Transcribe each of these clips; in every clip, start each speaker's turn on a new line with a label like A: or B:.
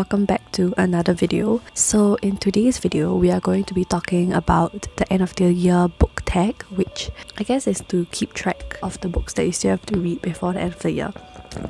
A: welcome back to another video. So in today's video, we are going to be talking about the end of the year book tag, which I guess is to keep track of the books that you still have to read before the end of the year.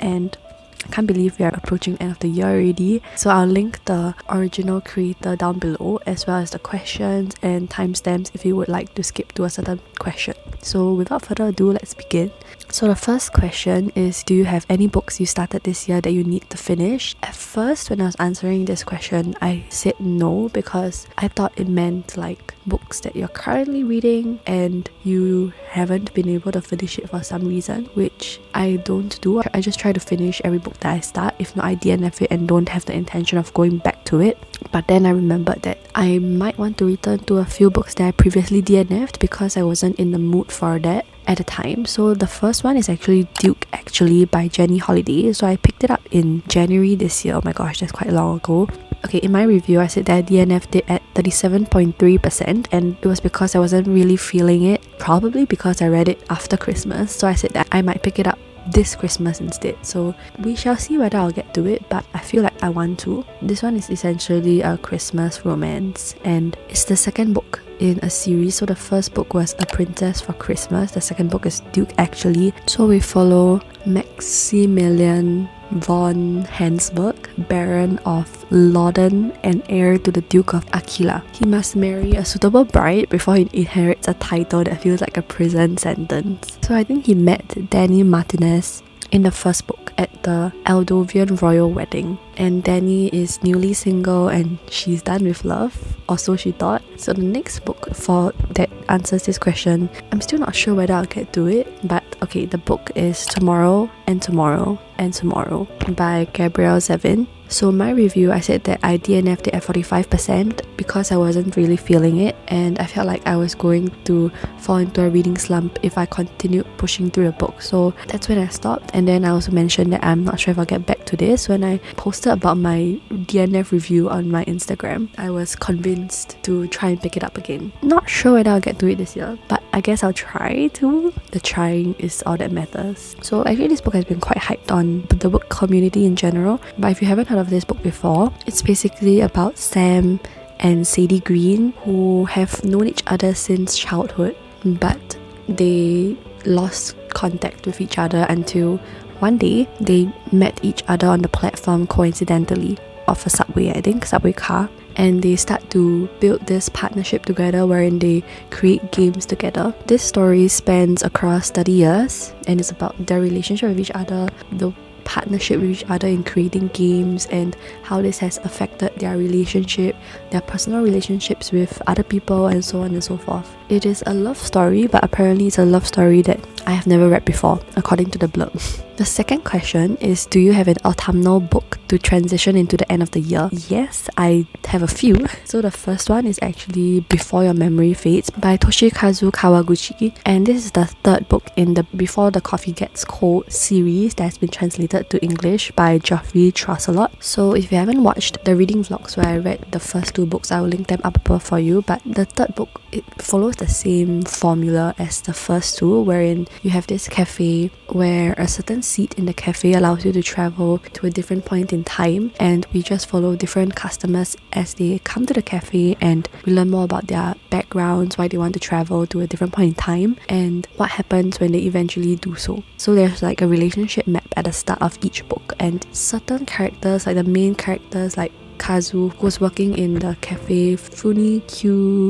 A: And I can't believe we are approaching the end of the year already. So I'll link the original creator down below, as well as the questions and timestamps if you would like to skip to a certain question. So without further ado, let's begin. So the first question is, do you have any books you started this year that you need to finish? At first, when I was answering this question, I said no, because I thought it meant like books that you're currently reading and you haven't been able to finish it for some reason, which I don't do. I just try to finish every book that I start. If not, I DNF it and don't have the intention of going back to it. But then I remembered that I might want to return to a few books that I previously DNF'd because I wasn't in the mood for that at the time. So the first one is actually Duke Actually by Jenny Holiday. So I picked it up in January this year. Oh my gosh, that's quite long ago. Okay, in my review, I said that I DNF'd it at 37.3%, and it was because I wasn't really feeling it, probably because I read it after Christmas. So I said that I might pick it up this Christmas instead. So we shall see whether I'll get to it, but I feel like I want to. This one is essentially a Christmas romance, and it's the second book in a series. So the first book was A Princess for Christmas, the second book is Duke Actually. So we follow Maximilian von Hansberg, Baron of Loden and heir to the Duke of Aquila. He must marry a suitable bride before he inherits a title that feels like a prison sentence. So I think he met Danny Martinez in the first book at the Aldovian royal wedding, and Danny is newly single and she's done with love, or so she thought. So the next book for that answers this question, I'm still not sure whether I'll get to it, but okay, the book is Tomorrow and Tomorrow and Tomorrow by Gabrielle Zevin. So my review, I said that I DNF'd it at 45% because I wasn't really feeling it, and I felt like I was going to fall into a reading slump if I continued pushing through the book. So that's when I stopped. And then I also mentioned that I'm not sure if I'll get back to this when I posted about my DNF review on my Instagram. I was convinced to try and pick it up again. Not sure whether I'll get to it this year, but I guess I'll try to. The trying is all that matters. So actually this book has been quite hyped on the book community in general, but if you haven't heard of this book before, it's basically about Sam and Sadie Green, who have known each other since childhood, but they lost contact with each other until one day they met each other on the platform coincidentally of a subway, I think, subway car, and they start to build this partnership together wherein they create games together. This story spans across 30 years and it's about their relationship with each other, the partnership with each other in creating games, and how this has affected their relationship, their personal relationships with other people, and so on and so forth. It is a love story, but apparently it's a love story that I have never read before, according to the blurb. The second question is, do you have an autumnal book to transition into the end of the year? Yes, I have a few. So the first one is actually Before Your Memory Fades by Toshikazu Kawaguchi, and this is the third book in the Before the Coffee Gets Cold series that has been translated to English by Geoffrey Trusselot. So if you haven't watched the reading vlogs where I read the first two books, I will link them up above for you, but the third book, it follows the same formula as the first two, wherein you have this cafe where a certain seat in the cafe allows you to travel to a different point in time, and we just follow different customers as they come to the cafe, and we learn more about their backgrounds, why they want to travel to a different point in time, and what happens when they eventually do so. So there's like a relationship map at the start of each book, and certain characters, like the main characters like Kazu, who's working in the cafe Funicula,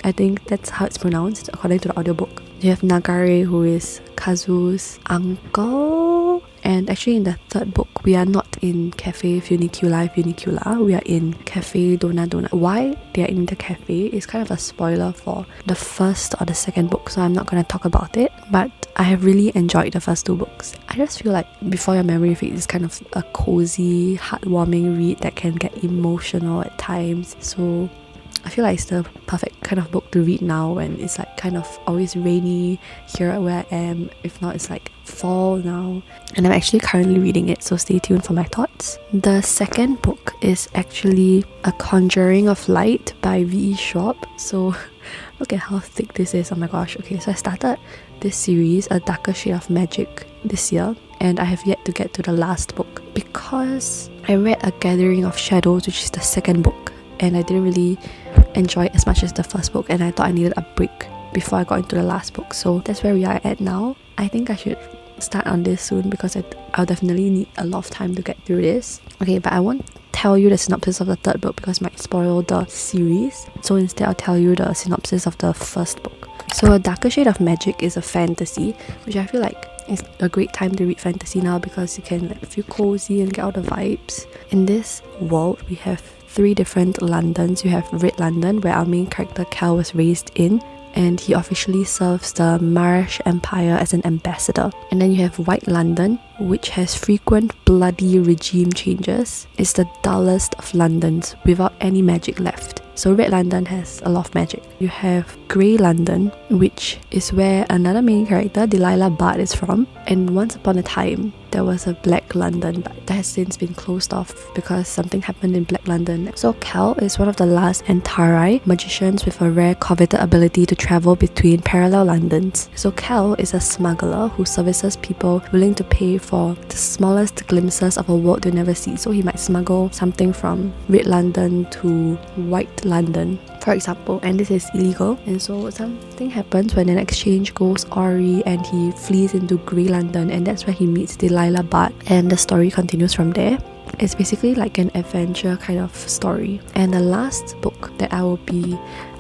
A: I think that's how it's pronounced according to the audiobook. You have Nagare, who is Kazu's uncle, and actually in the third book we are not in cafe Funicula, we are in cafe Dona. Why they are in the cafe is kind of a spoiler for the first or the second book, so I'm not going to talk about it, but I have really enjoyed the first two books. I just feel like Before Your Memory Fades is kind of a cozy, heartwarming read that can get emotional at times. So I feel like it's the perfect kind of book to read now when it's like kind of always rainy here where I am. If not, it's like fall now, and I'm actually currently reading it, so stay tuned for my thoughts. The second book is actually A Conjuring of Light by V.E. Schwab. So look at how thick this is. Oh my gosh. Okay, so I started this series, A Darker Shade of Magic, this year, and I have yet to get to the last book. because I read A Gathering of Shadows, which is the second book, and I didn't really enjoy it as much as the first book, and I thought I needed a break before I got into the last book. So that's where we are at now. I think I should start on this soon because I'll definitely need a lot of time to get through this. Okay, but I won't tell you the synopsis of the third book because it might spoil the series. So instead I'll tell you the synopsis of the first book. So A Darker Shade of Magic is a fantasy, which I feel like is a great time to read fantasy now because you can like feel cozy and get all the vibes. In this world, we have 3 different Londons. You have Red London, where our main character Cal was raised in, and he officially serves the Marish Empire as an ambassador. And then you have White London, which has frequent bloody regime changes. It's the dullest of Londons without any magic left. So Red London has a lot of magic. You have Grey London, which is where another main character, Delilah Bard, is from. And once upon a time, there was a Black London, but that has since been closed off because something happened in Black London. So Cal is one of the last Antari magicians with a rare coveted ability to travel between parallel Londons. So Cal is a smuggler who services people willing to pay for the smallest glimpses of a world they'll never see. So he might smuggle something from Red London to White London, for example, and this is illegal. And so something happens when an exchange goes awry and he flees into Grey London, and that's where he meets Delilah Bard, and the story continues from there. It's basically like an adventure kind of story. And the last book that I will be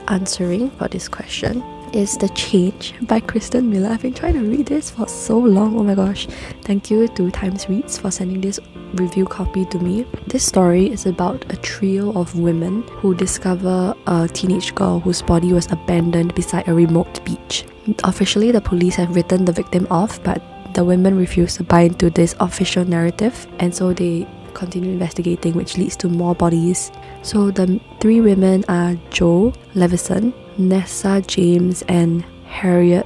A: answering for this question is The Change by Kristen Miller. I've been trying to read this for so long, oh my gosh. Thank you to Times Reads for sending this review copy to me. This story is about a trio of women who discover a teenage girl whose body was abandoned beside a remote beach. Officially, the police have written the victim off, but the women refuse to buy into this official narrative, and so they continue investigating, which leads to more bodies. So the 3 women are Jo Levison, Nessa James, and Harriet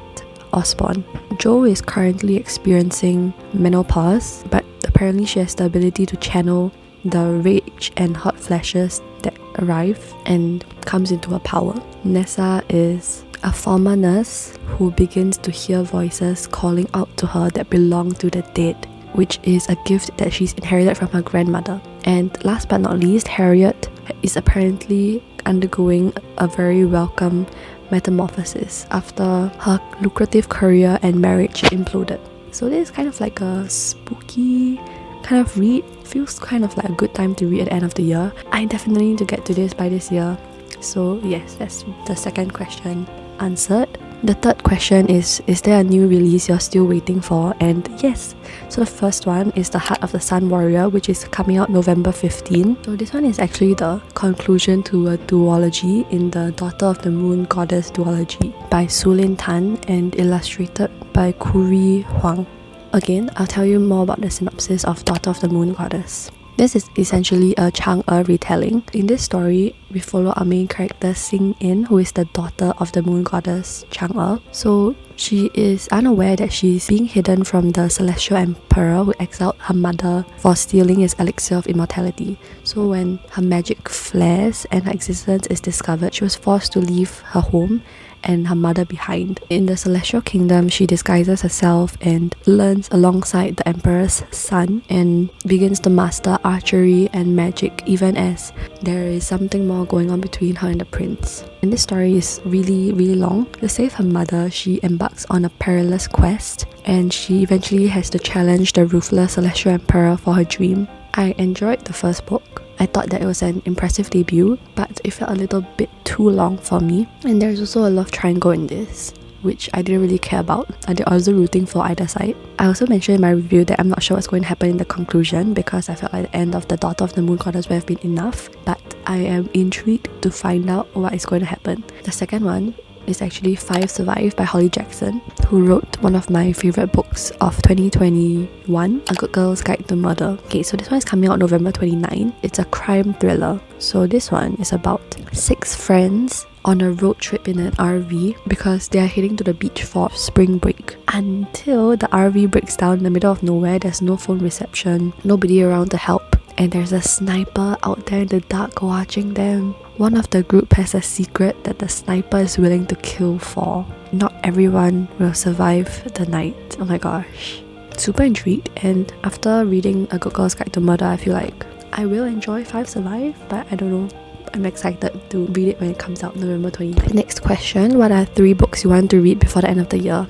A: Osborne. Jo is currently experiencing menopause, but apparently she has the ability to channel the rage and hot flashes that arrive and comes into her power. Nessa is a former nurse who begins to hear voices calling out to her that belong to the dead, which is a gift that she's inherited from her grandmother. And last but not least, Harriet is apparently undergoing a very welcome metamorphosis after her lucrative career and marriage imploded. So this is kind of like a spooky kind of read. Feels kind of like a good time to read at the end of the year. I definitely need to get to this by this year. So yes, that's the second question answered. The third question is there a new release you're still waiting for? And yes, so the first one is The Heart of the Sun Warrior, which is coming out November 15. So this one is actually the conclusion to a duology in the Daughter of the Moon Goddess duology by Sulin Tan and illustrated by Kuri Huang. Again, I'll tell you more about the synopsis of Daughter of the Moon Goddess. This is essentially a Chang'e retelling. In this story, we follow our main character Xing In, who is the daughter of the moon goddess Chang'e. So she is unaware that she's being hidden from the celestial emperor who exiled her mother for stealing his elixir of immortality. So when her magic flares and her existence is discovered, she was forced to leave her home and her mother behind. In the celestial kingdom, she disguises herself and learns alongside the emperor's son and begins to master archery and magic, even as there is something more going on between her and the prince. And this story is really long. To save her mother, she embarks on a perilous quest, and she eventually has to challenge the ruthless celestial emperor for her dream. I enjoyed the first book. I thought that it was an impressive debut, but it felt a little bit too long for me. And there's also a love triangle in this, which I didn't really care about. I was also rooting for either side. I also mentioned in my review that I'm not sure what's going to happen in the conclusion because I felt like the end of the Daughter of the Moon Goddess would have been enough, but I am intrigued to find out what is going to happen. The second one is actually 5 Survive by Holly Jackson, who wrote one of my favourite books of 2021, A Good Girl's Guide to Murder. Okay, so this one is coming out November 29. It's a crime thriller. So this one is about 6 friends on a road trip in an RV because they are heading to the beach for spring break. Until the RV breaks down in the middle of nowhere, there's no phone reception, nobody around to help, and there's a sniper out there in the dark watching them. One of the group has a secret that the sniper is willing to kill for. Not everyone will survive the night. Oh my gosh. super intrigued, and after reading A Good Girl's Guide to Murder, I feel like I will enjoy 5 Survive, but I don't know. I'm excited to read it when it comes out November 29th. Next question, what are 3 books you want to read before the end of the year?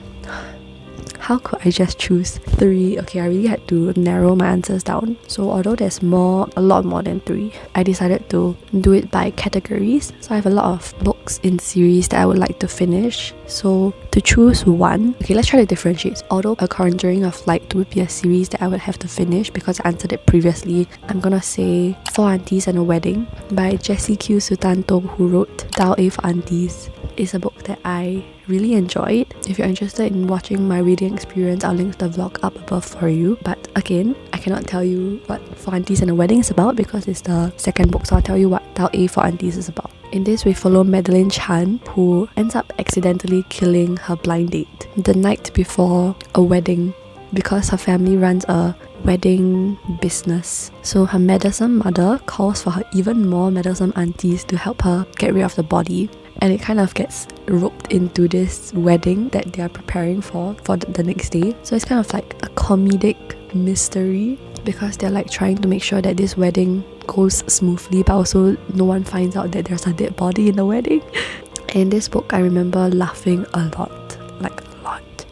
A: How could I just choose 3? Okay, I really had to narrow my answers down. So although there's a lot more than 3, I decided to do it by categories. So I have a lot of books in series that I would like to finish. So to choose one, okay, let's try to differentiate. Although A Conjuring of Light would be a series that I would have to finish because I answered it previously, I'm gonna say Four Aunties and a Wedding by Jessie Q Sutanto, who wrote Dial A for Aunties. It's a book that I really enjoyed. If you're interested in watching my reading experience, I'll link the vlog up above for you. But again, I cannot tell you what Four Aunties and a Wedding is about because it's the second book, so I'll tell you what Dial A for Aunties is about. In this, we follow Madeline Chan, who ends up accidentally killing her blind date the night before a wedding because her family runs a wedding business. So her meddlesome mother calls for her even more meddlesome aunties to help her get rid of the body, and it kind of gets roped into this wedding that they are preparing for the next day. So it's kind of like a comedic mystery because they're like trying to make sure that this wedding goes smoothly, but also no one finds out that there's a dead body in the wedding. In this book, I remember laughing a lot, like a lot.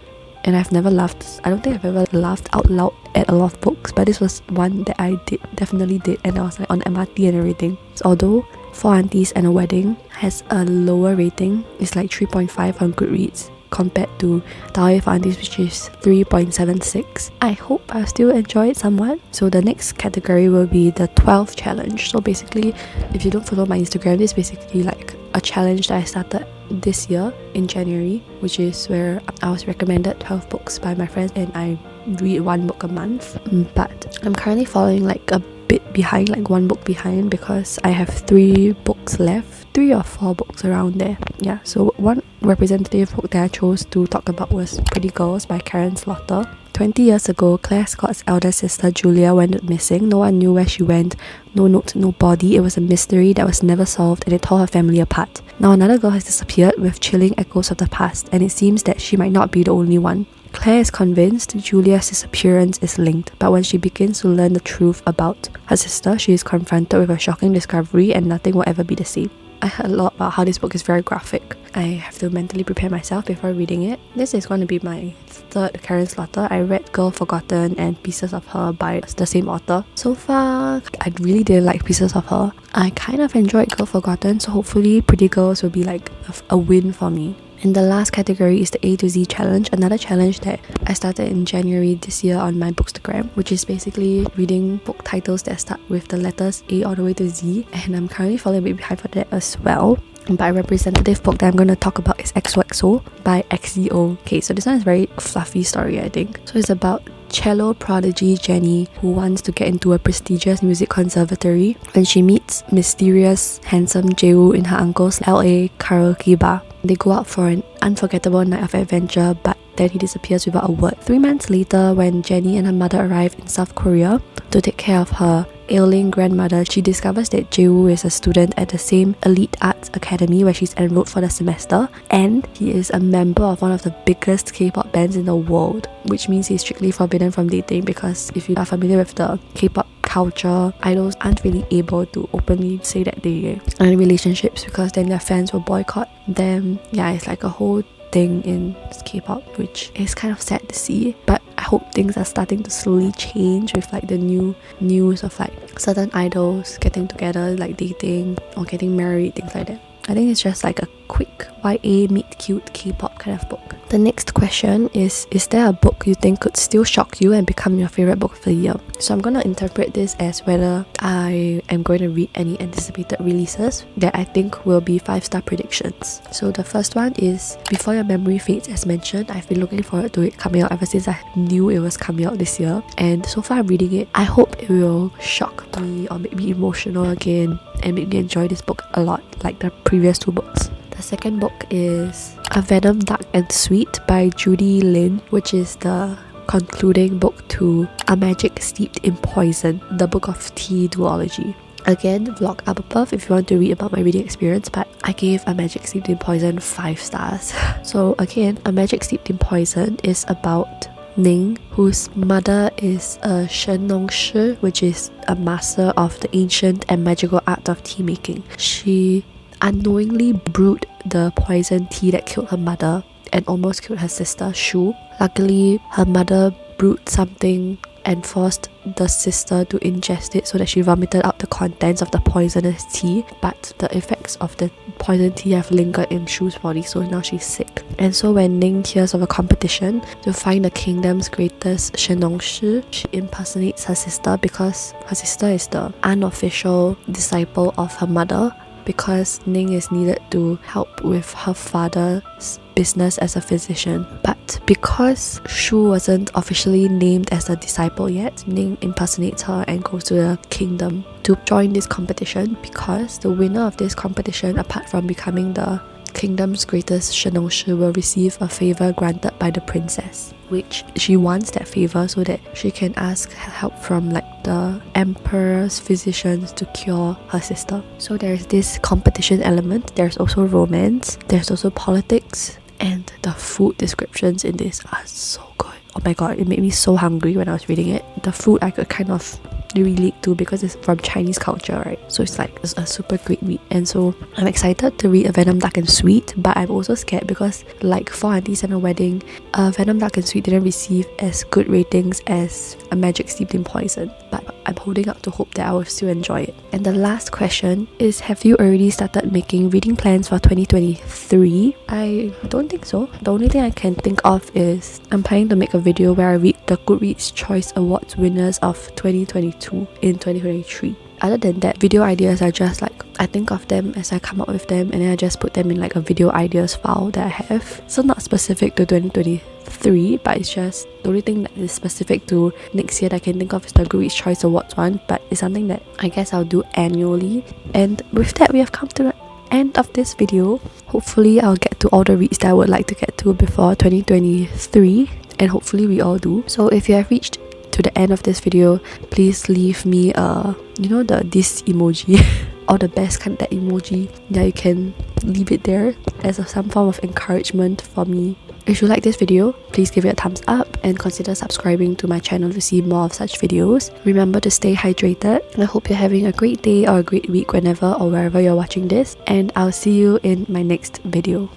A: And I've never laughed, I don't think I've ever laughed out loud at a lot of books, but this was one that I definitely did, and I was like on MRT and everything. So although Four Aunties and a Wedding has a lower rating, it's like 3.5 on Goodreads compared to Dial A for Aunties, which is 3.76. I hope I'll still enjoy it somewhat. So the next category will be the 12 challenge. So basically, if you don't follow my Instagram, this is basically like a challenge that I started this year in January, which is where I was recommended 12 books by my friends and I read 1 book a month. But I'm currently following like a bit behind, like 1 book behind, because I have 3 books left, 3 or 4 books around there. Yeah, so one representative book that I chose to talk about was Pretty Girls by Karen Slaughter. 20 years ago, Claire Scott's elder sister Julia went missing. No one knew where she went. No note, no body. It was a mystery that was never solved, and it tore her family apart. Now another girl has disappeared with chilling echoes of the past, and it seems that she might not be the only one. Claire is convinced Julia's disappearance is linked, but when she begins to learn the truth about her sister, she is confronted with a shocking discovery and nothing will ever be the same. I heard a lot about how this book is very graphic. I have to mentally prepare myself before reading it. This is going to be my 3rd Karen Slaughter. I read Girl Forgotten and Pieces of Her by the same author. So far, I really didn't like Pieces of Her. I kind of enjoyed Girl Forgotten, so hopefully Pretty Girls will be like a win for me. And the last category is the A to Z challenge, another challenge that I started in January this year on my Bookstagram, which is basically reading book titles that start with the letters A all the way to Z, and I'm currently falling a bit behind for that as well. But a representative book that I'm going to talk about is XOXO by XZO. Okay, so this one is a very fluffy story, I think. So it's about cello prodigy Jenny, who wants to get into a prestigious music conservatory when she meets mysterious, handsome Jae-woo in her uncle's LA karaoke bar. They go out for an unforgettable night of adventure, but then he disappears without a word. 3 months later, when Jenny and her mother arrive in South Korea to take care of her ailing grandmother, she discovers that Jae-woo is a student at the same elite arts academy where she's enrolled for the semester, and he is a member of one of the biggest K-pop bands in the world, which means he's strictly forbidden from dating, because if you are familiar with the K-pop culture, idols aren't really able to openly say that they are in relationships because then their fans will boycott them. Yeah, it's like a whole thing in K-pop, which is kind of sad to see, but I hope things are starting to slowly change with like the new news of like certain idols getting together, like dating or getting married, things like that. I think it's just like a quick YA meet cute K-pop kind of book. The next question is there a book you think could still shock you and become your favourite book of the year? So I'm going to interpret this as whether I am going to read any anticipated releases that I think will be 5-star predictions. So the first one is Before Your Memory Fades. As mentioned, I've been looking forward to it coming out ever since I knew it was coming out this year, and so far I'm reading it. I hope it will shock me or make me emotional again and make me enjoy this book a lot, like the previous 2 books. The second book is A Venom Dark and Sweet by Judy Lin, which is the concluding book to A Magic Steeped in Poison, the book of tea duology. Again, vlog up above if you want to read about my reading experience, but I gave A Magic Steeped in Poison 5 stars. So again, A Magic Steeped in Poison is about Ning, whose mother is a 神农师, which is a master of the ancient and magical art of tea making. She unknowingly brewed the poison tea that killed her mother and almost killed her sister Shu. Luckily, her mother brewed something and forced the sister to ingest it so that she vomited out the contents of the poisonous tea, but the effects of the poison tea have lingered in Shu's body, so now she's sick. And so when Ning hears of a competition to find the kingdom's greatest 神农师, she impersonates her sister because her sister is the unofficial disciple of her mother, because Ning is needed to help with her father's business as a physician. But because Shu wasn't officially named as a disciple yet, Ning impersonates her and goes to the kingdom to join this competition, because the winner of this competition, apart from becoming the kingdom's greatest 神农师, will receive a favor granted by the princess, which she wants that favor so that she can ask help from like the emperor's physicians to cure her sister. So there's this competition element, there's also romance, there's also politics, and the food descriptions in this are so good. Oh my god, it made me so hungry when I was reading it. The food I could kind of relate to because it's from Chinese culture, right? So it's like a super great read, and so I'm excited to read A Venom Dark and Sweet, but I'm also scared because like Four Aunties and a Wedding, Venom Dark and Sweet didn't receive as good ratings as A Magic Steeped in Poison, but I'm holding out to hope that I will still enjoy it. And the last question is, have you already started making reading plans for 2023? I don't think so. The only thing I can think of is I'm planning to make a video where I read the Goodreads Choice Awards winners of 2022 in 2023. Other than that, video ideas are just like, I think of them as I come up with them, and then I just put them in like a video ideas file that I have. So not specific to 2023, but it's just the only thing that is specific to next year that I can think of is the Goodreads Choice Awards one, but it's something that I guess I'll do annually. And with that, we have come to the end of this video. Hopefully I'll get to all the reads that I would like to get to before 2023, and hopefully we all do. So if you have reached to the end of this video, please leave me this emoji or the best kind, that emoji. Yeah, you can leave it there as some form of encouragement for me. If you like this video, please give it a thumbs up and consider subscribing to my channel to see more of such videos. Remember to stay hydrated, and I hope you're having a great day or a great week whenever or wherever you're watching this, and I'll see you in my next video.